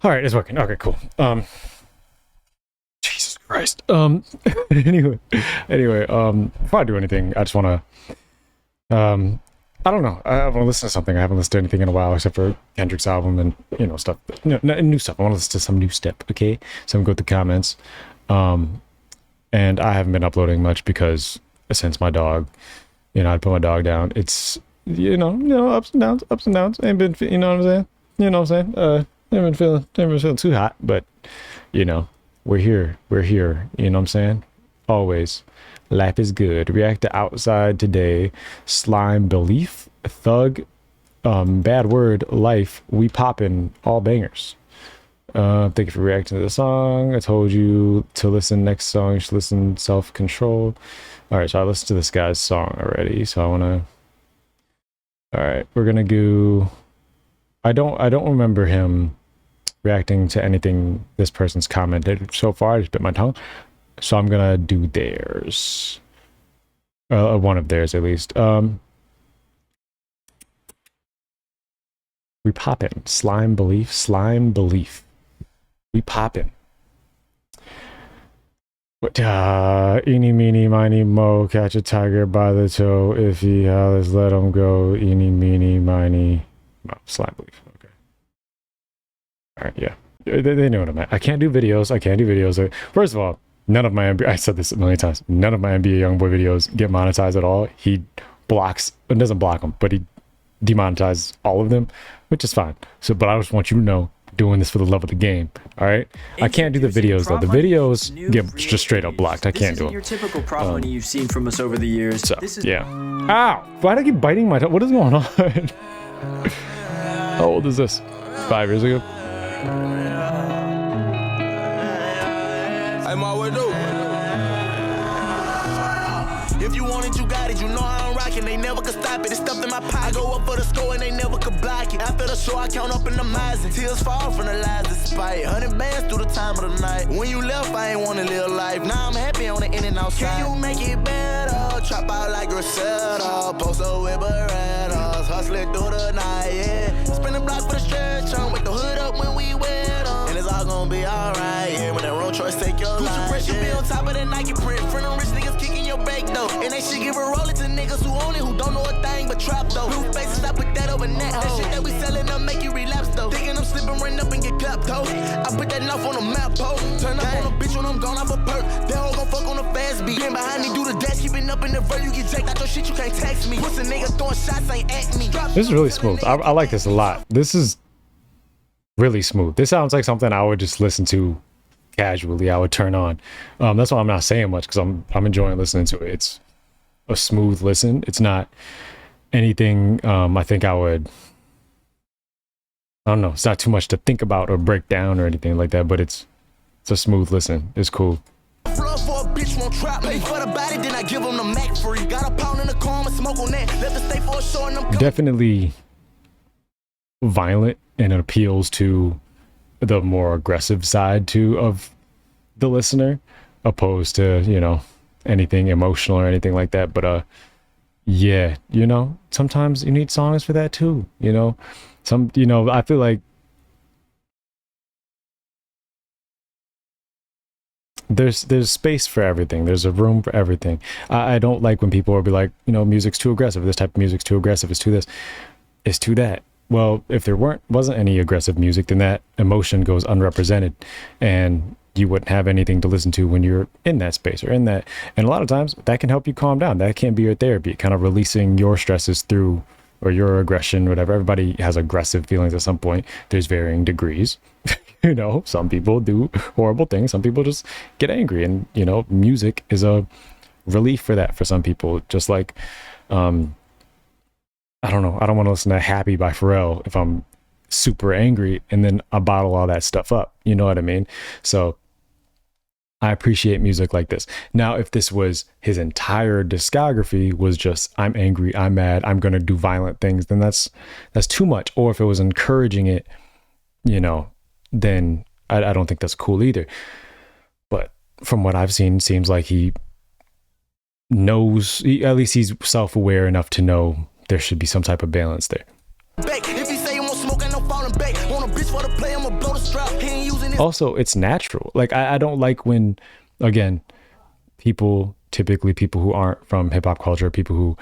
All right, it's working. Okay, cool. Jesus Christ. Anyway, before I do anything, I just want to, I don't know. I want to listen to something. I haven't listened to anything in a while except for Kendrick's album and, you know, stuff. No, new stuff. I want to listen to some new stuff, okay? So I'm going to go through the comments. And I haven't been uploading much because since my dog, you know, I put my dog down. It's, you know, ups and downs. Ain't been, you know what I'm saying? You know what I'm saying? Ain't been feeling too hot, but, you know, we're here. You know what I'm saying? Always. Life is good. React to Outside today. Slime Belief. Thug. Bad Word. Life. We poppin'. All bangers. Thank you for reacting to the song. I told you to listen next song. You should listen Self Control. Alright, so I listened to this guy's song already. So I wanna. Alright, we're gonna go. I don't remember him reacting to anything this person's commented so far. I just bit my tongue. So I'm gonna do theirs. One of theirs at least. We poppin'. Slime Belief. We poppin'. What? Eeny, meeny, miny, mo. Catch a tiger by the toe. If he hollers, let him go. Eeny, meeny, miny, mo. Slime Belief. Okay. All right. Yeah. They know what I meant. I can't do videos. First of all, none of my NBA, I said this a million times, none of my NBA YoungBoy videos get monetized at all. He blocks, it doesn't block them, but he demonetizes all of them, which is fine. So, but I just want you to know, doing this for the love of the game. All right, I can't do the videos though. The videos get just straight up blocked. I can't do them. Your typical prop money you've seen from us over the years. So, yeah. Ow! Why do I keep biting my tongue? What is going on? How old is this? 5 years ago. If you want it, you got it. You know how I'm rocking. They never could stop it. It's stuffed in my pocket. I go up for the score and they never could block it. After the show, I count up in the miles. Tears fall from the lies despite 100 bands through the time of the night. When you left, I ain't want to live life. Now I'm happy on the in and outside. Can you make it better? Trap out like Griselda. Post up with Berettas. Hustling through the night, yeah. Spin the block for the stretch on. Wake the hood up when we wet them. And it's all gonna be alright, yeah. When that road choice take your life, Gucci pressure be on top of the Nike print. Friend of rich niggas kicking your bank though. And they should give a roll it to niggas who own it, who don't know a thing but trap though. Blue faces, I put that over net. That shit that we selling up make you relapse though. Thinking I'm slipping, run up and get clapped though. I put that knife on the map pole. Turn up on a bitch when I'm gone off a perk. They all gon' fuck on the fast beat. Been behind me, do the dash, keeping up in the vert. You get jacked out your shit, you can't text me. Pussy nigga throwing shots, ain't at me. This is really smooth. I like this a lot. This is really smooth. This sounds like something I would just listen to casually. I would turn on. That's why I'm not saying much, because I'm enjoying listening to it. It's a smooth listen. It's not anything I think I don't know, it's not too much to think about or break down or anything like that, but it's a smooth listen. It's cool. Definitely violent, and it appeals to the more aggressive side too of the listener, opposed to, you know, anything emotional or anything like that. But yeah, you know, sometimes you need songs for that too, you know. You know, I feel like there's space for everything. There's a room for everything. I don't like when people will be like, you know, music's too aggressive. This type of music's too aggressive. It's too this. It's too that. Well, if there wasn't any aggressive music, then that emotion goes unrepresented, and you wouldn't have anything to listen to when you're in that space or in that. And a lot of times that can help you calm down. That can be your therapy, kind of releasing your stresses through, or your aggression, whatever. Everybody has aggressive feelings at some point. There's varying degrees. You know, some people do horrible things. Some people just get angry, and, you know, music is a relief for that for some people. Just like, I don't know, I don't want to listen to Happy by Pharrell if I'm super angry, and then I bottle all that stuff up. You know what I mean? So I appreciate music like this. Now, if this was his entire discography was just, I'm angry, I'm mad, I'm going to do violent things, then that's too much. Or if it was encouraging it, you know, then I don't think that's cool either. But from what I've seen, seems like he knows, at least he's self-aware enough to know there should be some type of balance there. If he say he won't smoke, ain't no falling back. on a bitch for the play, I'ma blow the strap. He ain't using this. Also, it's natural. Like, I don't like when, again, typically people who aren't from hip hop culture, people who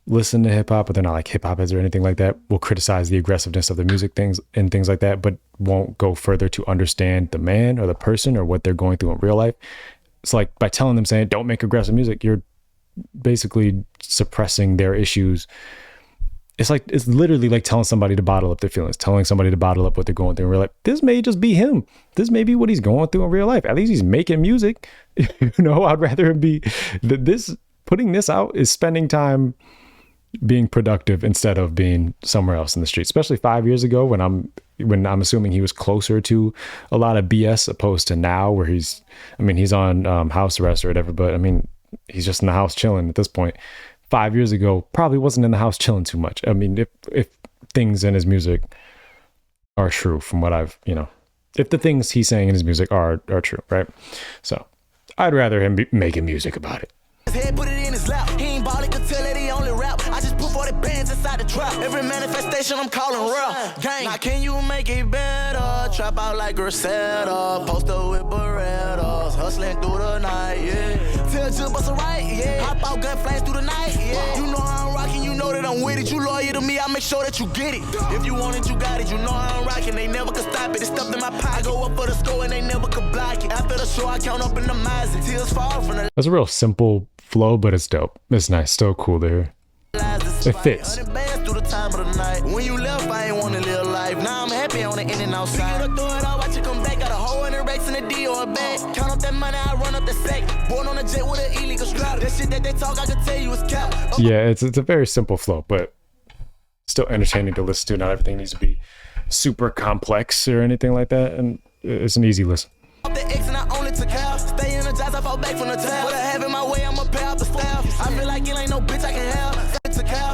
listen to hip hop, but they're not like hip hop heads or anything like that, will criticize the aggressiveness of the music things and things like that, but won't go further to understand the man or the person or what they're going through in real life. It's like by telling them, saying, don't make aggressive music, you're basically suppressing their issues. It's literally like telling somebody to bottle up their feelings, telling somebody to bottle up what they're going through in real life. This may just be him. This may be what he's going through in real life. At least he's making music. I'd rather him be putting this out is spending time being productive instead of being somewhere else in the street, especially 5 years ago when I'm assuming he was closer to a lot of BS opposed to now where he's on house arrest or whatever, but I mean, he's just in the house chilling at this point. 5 years ago, probably wasn't in the house chilling too much. I mean, if things in his music are true from what I've, if the things he's saying in his music are true, right? So I'd rather him be making music about it. His head, put it in his lap. He ain't ballin', could tell that he only rap. I just put 40 bands inside the trap. Every manifestation I'm calling real. Gang. Now can you make it better? Trap out like Griselda. Poster with Berettas. Hustling through the night, yeah. Tell Jill bust a right, yeah. Hop out, gun flames through the night, yeah. You know how I'm rocking, you know that I'm with it. You loyal to me, I make sure that you get it. If you want it, you got it. You know how I'm rocking, they never could stop it. It's stuffed in my pocket. I go up for the score and they never could block it. After the show, I count up in the miles and tears fall from the. That's a real simple flow, but it's dope. It's nice, still cool to hear. It fits. When you left, I ain't wanna live life. Now I'm happy on the in and outside. Throw it all, watch it come back. Got a hole in the racks in the D or a bag. Count up that money, I run up the sack. Born on a jet with an illegal strap. That shit that they talk, I can tell you is cap. Yeah, it's a very simple flow, but still entertaining to listen to. Not everything needs to be super complex or anything like that, and it's an easy listen. The X and I only took out. Stay in the jazz, I fall back from the tab. What I have in my way, I'ma pay out the staff. I feel like it ain't no bitch I can have.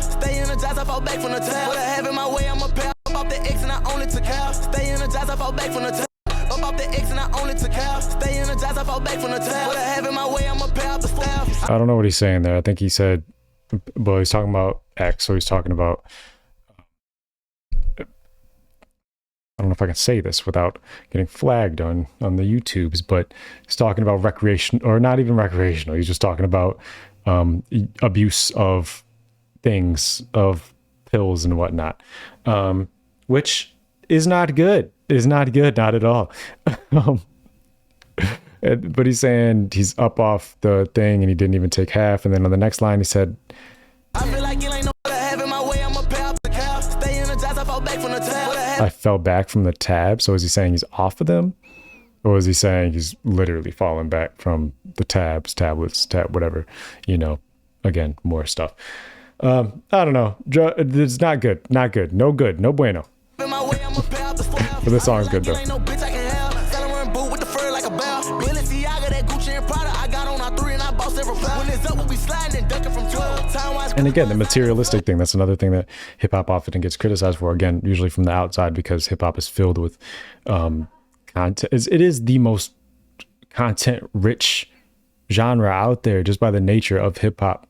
Stay in the jazz, I fall back from the tab. What I have in my way, I'ma pay up off the X and I only took out. Stay in the jazz, I fall back from the tab. Up off the X and I only took out. Stay in the jazz, I fall back from the tab. What I have in my way, I'ma pay out the staff. I don't know what he's saying there. I think he said, well, he's talking about X, so he's talking about. I don't know if I can say this without getting flagged on the YouTubes, but he's talking about recreation, or not even recreational. He's just talking about abuse of things, of pills and whatnot, which is not good. Is not good, not at all. But he's saying he's up off the thing and he didn't even take half. And then on the next line, he said, I feel like it ain't no what I have in my way, I'ma pay up the cap. Stay in the jazz, I fall back from the tab. I fell back from the tab. So is he saying he's off of them? Or is he saying he's literally falling back from the tablets, whatever, again, more stuff. I don't know. It's not good. Not good. No good. No bueno. But this song's good, though. And again, the materialistic thing, that's another thing that hip hop often gets criticized for, again, usually from the outside, because hip hop is filled with content. It is the most content rich genre out there just by the nature of hip hop.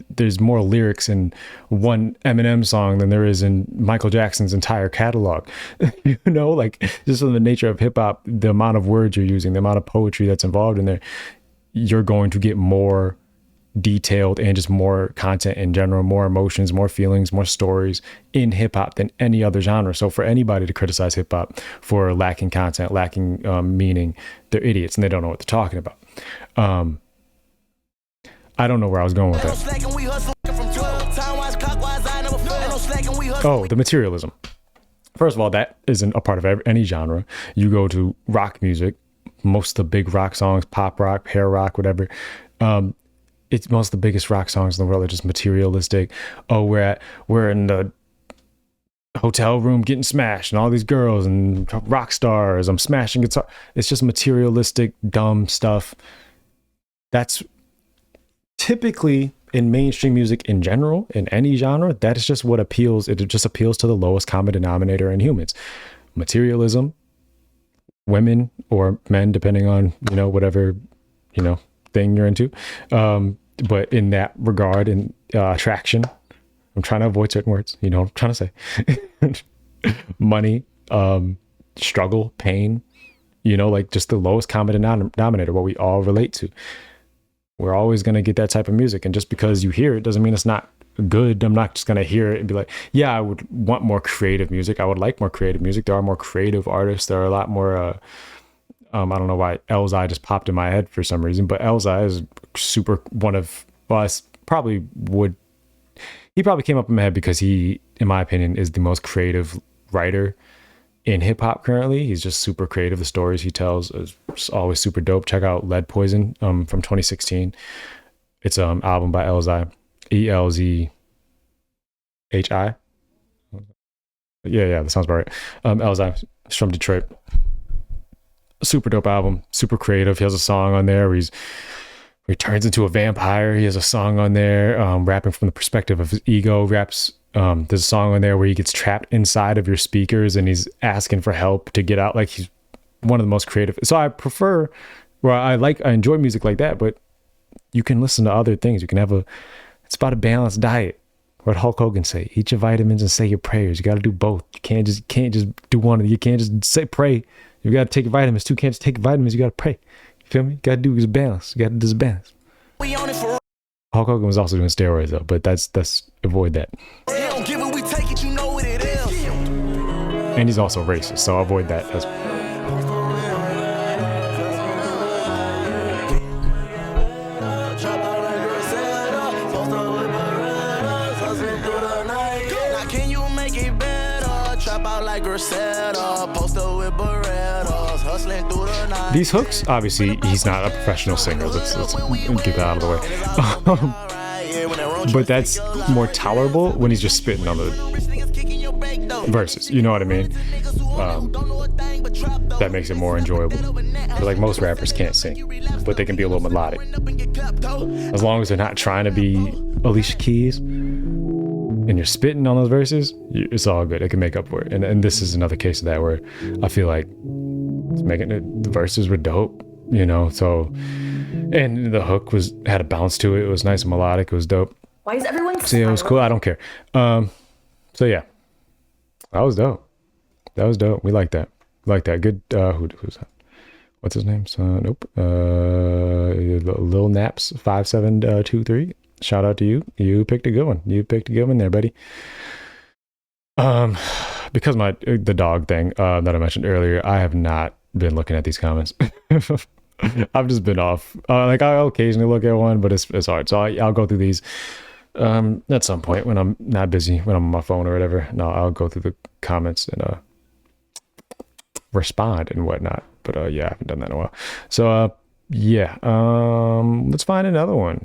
There's more lyrics in one Eminem song than there is in Michael Jackson's entire catalog. Like just in the nature of hip hop, the amount of words you're using, the amount of poetry that's involved in there, you're going to get more detailed and just more content in general, more emotions, more feelings, more stories in hip hop than any other genre. So for anybody to criticize hip hop for lacking content, lacking meaning, they're idiots and they don't know what they're talking about. I don't know where I was going with that. Oh, the materialism. First of all, that isn't a part of any genre. You go to rock music, most of the big rock songs, pop rock, hair rock, whatever. It's most of the biggest rock songs in the world are just materialistic. Oh, we're in the hotel room getting smashed and all these girls and rock stars. I'm smashing guitar. It's just materialistic, dumb stuff. That's typically in mainstream music in general, in any genre, that is just what appeals. It just appeals to the lowest common denominator in humans. Materialism, women or men, depending on, whatever, thing you're into. But in that regard, in attraction, I'm trying to avoid certain words, I'm trying to say money, struggle, pain, you know, like just the lowest common denominator, what we all relate to. We're always going to get that type of music. And just because you hear it doesn't mean it's not good. I'm not just going to hear it and be like, yeah, I would want more creative music. I would like more creative music. There are more creative artists. There are a lot more, I don't know why Elzai just popped in my head for some reason, but Elzai is super one of, well, I probably would, he probably came up in my head because he, in my opinion, is the most creative writer in hip hop currently. He's just super creative. The stories he tells is always super dope. Check out Lead Poison from 2016. It's an album by Elzhi, Elzhi. Yeah, that sounds about right. Elzhi is from Detroit. Super dope album, super creative. He has a song on there where he turns into a vampire. He has a song on there, rapping from the perspective of his ego. There's a song on there where he gets trapped inside of your speakers and he's asking for help to get out. Like, he's one of the most creative. So I prefer, I enjoy music like that, but you can listen to other things. You can have it's about a balanced diet. What Hulk Hogan say, eat your vitamins and say your prayers. You got to do both. You can't just do one. You can't just say pray. You got to take your vitamins too. You can't just take your vitamins. You got to pray. You feel me? You got to do his balance. You got to do his balance. Hulk Hogan was also doing steroids though, but that's avoid that. And he's also racist, so avoid that as well. These hooks, obviously, he's not a professional singer. Let's get that out of the way. But that's more tolerable when he's just spitting on the verses. You know what I mean? That makes it more enjoyable. But like, most rappers can't sing, but they can be a little melodic. As long as they're not trying to be Alicia Keys and you're spitting on those verses, it's all good. It can make up for it. And this is another case of that where I feel like the verses were dope, you know, so, and the hook had a bounce to it. It was nice and melodic. It was dope. Why is everyone so yeah, it was cool. I don't care. So yeah, that was dope. We like that. Good. Who's that? What's his name? Nope. Lil Naps 5723. Shout out to you. You picked a good one. There, buddy. Because the dog thing that I mentioned earlier, I have not been looking at these comments. I've just been off. Like, I'll occasionally look at one, but it's hard. So I'll go through these at some point when I'm not busy, when I'm on my phone or whatever. No, I'll go through the comments and respond and whatnot. But yeah, I haven't done that in a while. So yeah, let's find another one.